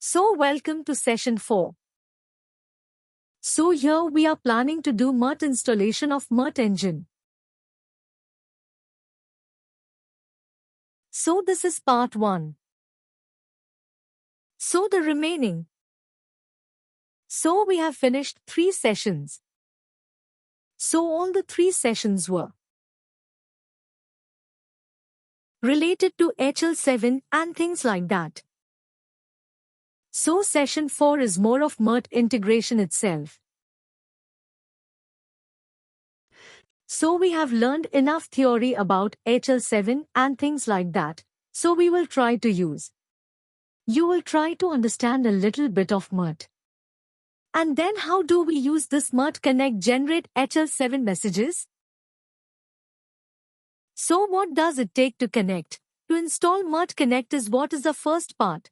So welcome to session 4. So here we are planning to do MERT installation of MERT engine. So this is part 1. So the remaining. So we have finished 3 sessions. So all the 3 sessions were related to HL7 and things like that. So session 4 is more of MERT integration itself. So we have learned enough theory about HL7 and things like that. So we will try to use. You will try to understand a little bit of MERT. And then how do we use this MERT Connect generate HL7 messages? So what does it take to connect? To install MERT Connect is what is the first part.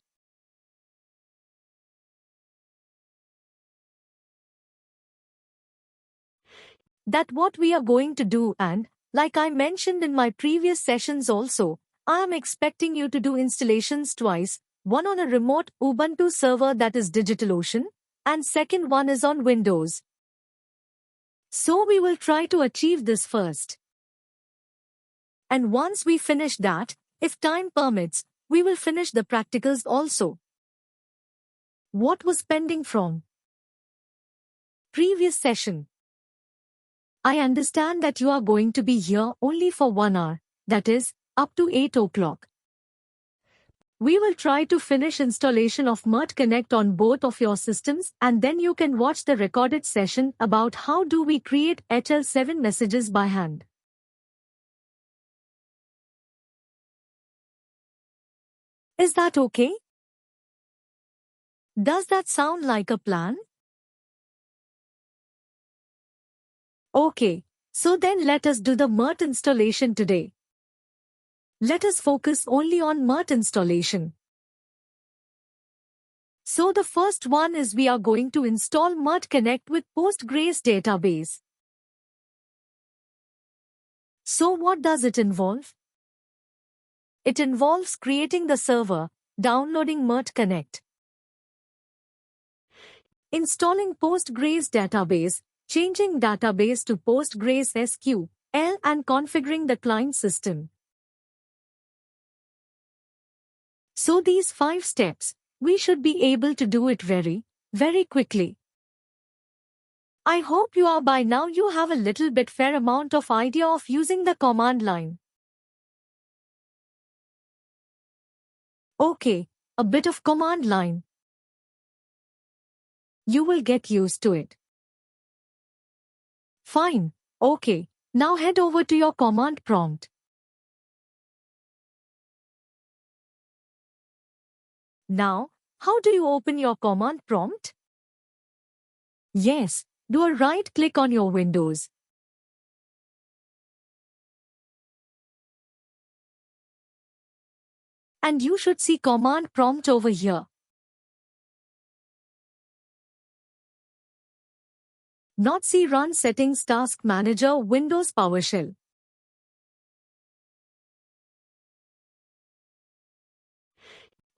That what we are going to do, and, like I mentioned in my previous sessions also, I am expecting you to do installations twice, one on a remote Ubuntu server that is DigitalOcean, and second one is on Windows. So we will try to achieve this first. And once we finish that, if time permits, we will finish the practicals also. What was pending from previous session? I understand that you are going to be here only for 1 hour, that is, up to 8 o'clock. We will try to finish installation of MERT Connect on both of your systems and then you can watch the recorded session about how do we create HL7 messages by hand. Is that okay? Does that sound like a plan? Okay, so then let us do the MERT installation today. Let us focus only on MERT installation. So the first one is we are going to install MERT Connect with Postgres database. So what does it involve? It involves creating the server, downloading MERT Connect, installing Postgres database, changing database to Postgres SQL, and configuring the client system. So these 5 steps, we should be able to do it very, very quickly. I hope you are by now you have a little bit fair amount of idea of using the command line. Okay, a bit of command line. You will get used to it. Fine, okay, now head over to your command prompt. Now, how do you open your command prompt? Yes, do a right click on your Windows. And you should see command prompt over here. Not see Run Settings Task Manager Windows PowerShell.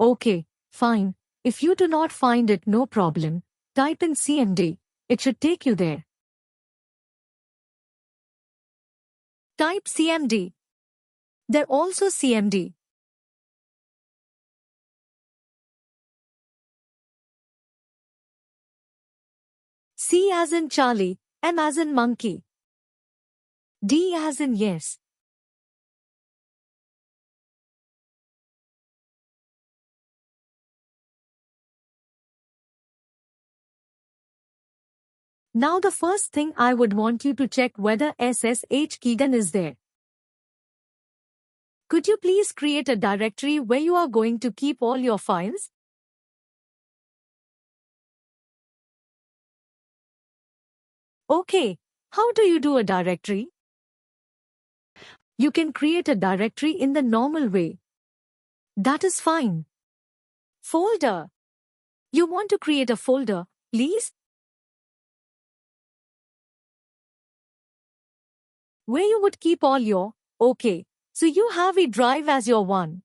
Okay, fine. If you do not find it, no problem. Type in CMD. It should take you there. Type CMD. There also CMD. C as in Charlie, M as in monkey. D as in yes. Now the first thing I would want you to check whether SSH keygen is there. Could you please create a directory where you are going to keep all your files? Okay, how do you do a directory? You can create a directory in the normal way. That is fine. Folder. You want to create a folder, please? Where you would keep all your, okay, so you have a drive as your one.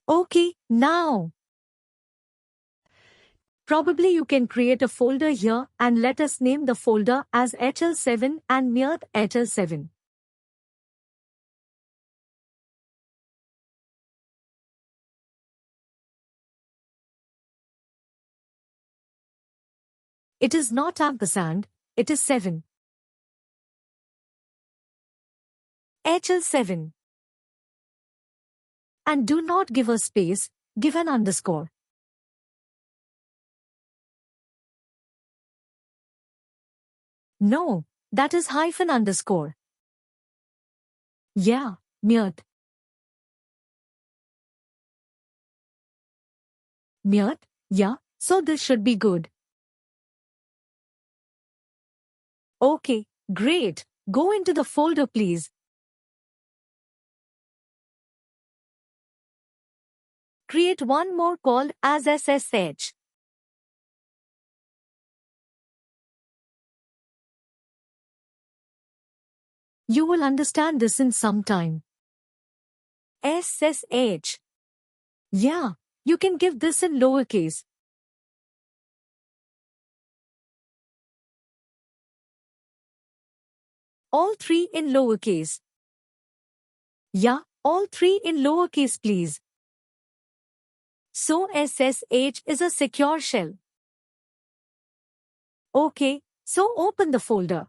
Okay, now, Probably you can create a folder here and let us name the folder as HL7 and Myrt HL7. It is not ampersand, it is 7. HL7. And do not give a space, give an underscore. No, that is hyphen underscore. Yeah, Myrt. Myrt, yeah, so this should be good. Okay, great. Go into the folder please. Create one more called as SSH. You will understand this in some time. SSH. Yeah, you can give this in lowercase. All three in lowercase. Yeah, all three in lowercase please. So SSH is a secure shell. Okay, so open the folder.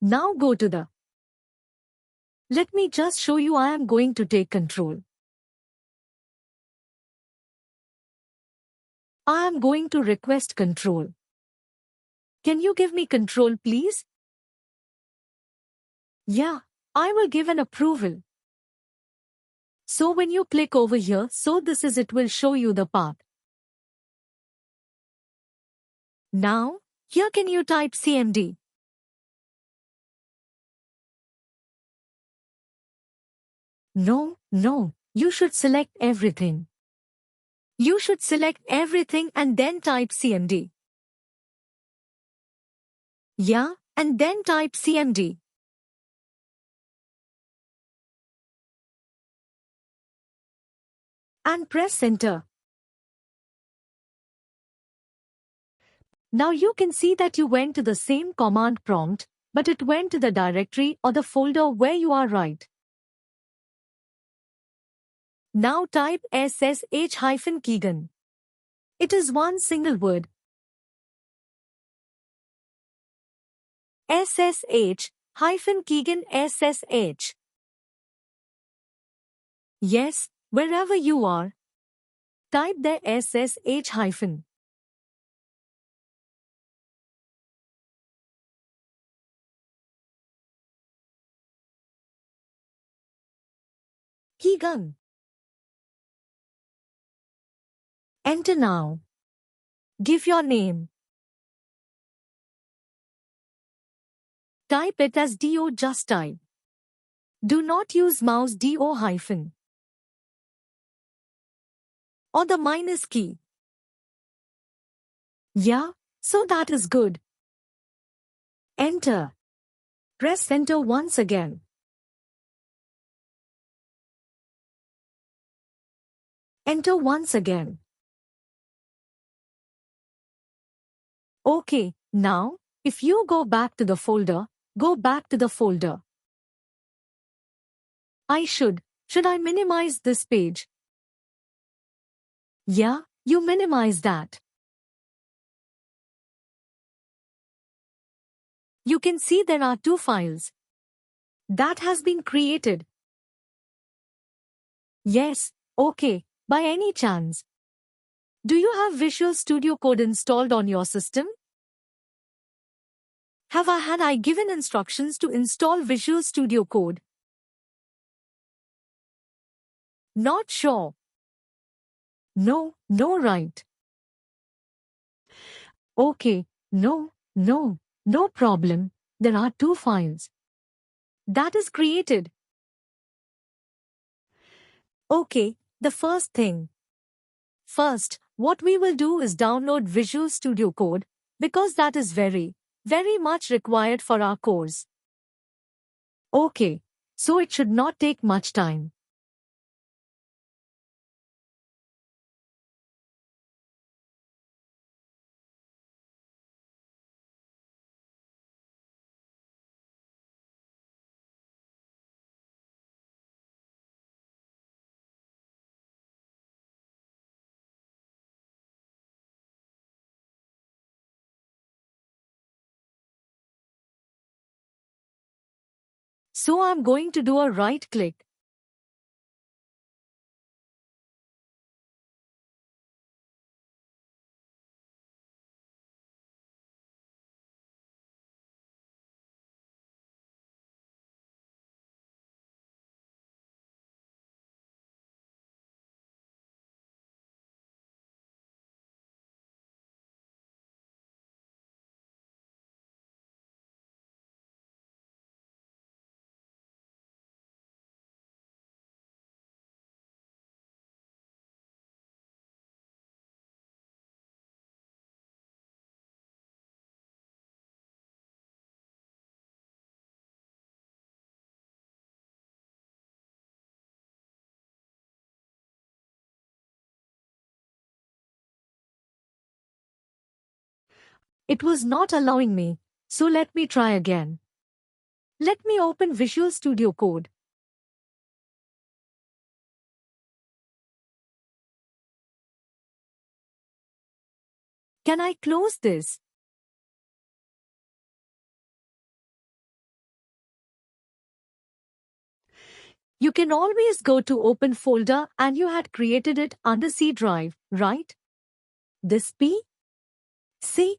Now go to the. Let me just show you I am going to take control. I am going to request control. Can you give me control please? Yeah, I will give an approval. So when you click over here, so this is it will show you the path. Now, here can you type CMD? No, you should select everything. You should select everything and then type CMD. Yeah, and then type CMD. And press enter. Now you can see that you went to the same command prompt, but it went to the directory or the folder where you are right. Now type SSH-Keygen. It is one single word. SSH-Keygen SSH. Yes, wherever you are. Type the SSH-. Keygen. Enter now. Give your name. Type it as DO, just type. Do not use mouse DO hyphen. Or the minus key. Yeah, so that is good. Enter. Press enter once again. Enter once again. Okay, now, if you go back to the folder, go back to the folder. Should I minimize this page? Yeah, you minimize that. You can see there are two files. That has been created. Yes, okay, by any chance. Do you have Visual Studio Code installed on your system? Had I given instructions to install Visual Studio Code? Not sure. No, right. Okay, no problem. There are two files. That is created. Okay, the first thing. First, what we will do is download Visual Studio Code, because that is very much required for our course. Okay, so it should not take much time. So I'm going to do a right click. It was not allowing me, so let me try again. Let me open Visual Studio Code. Can I close this? You can always go to Open folder and you had created it under C drive, right? This P? See,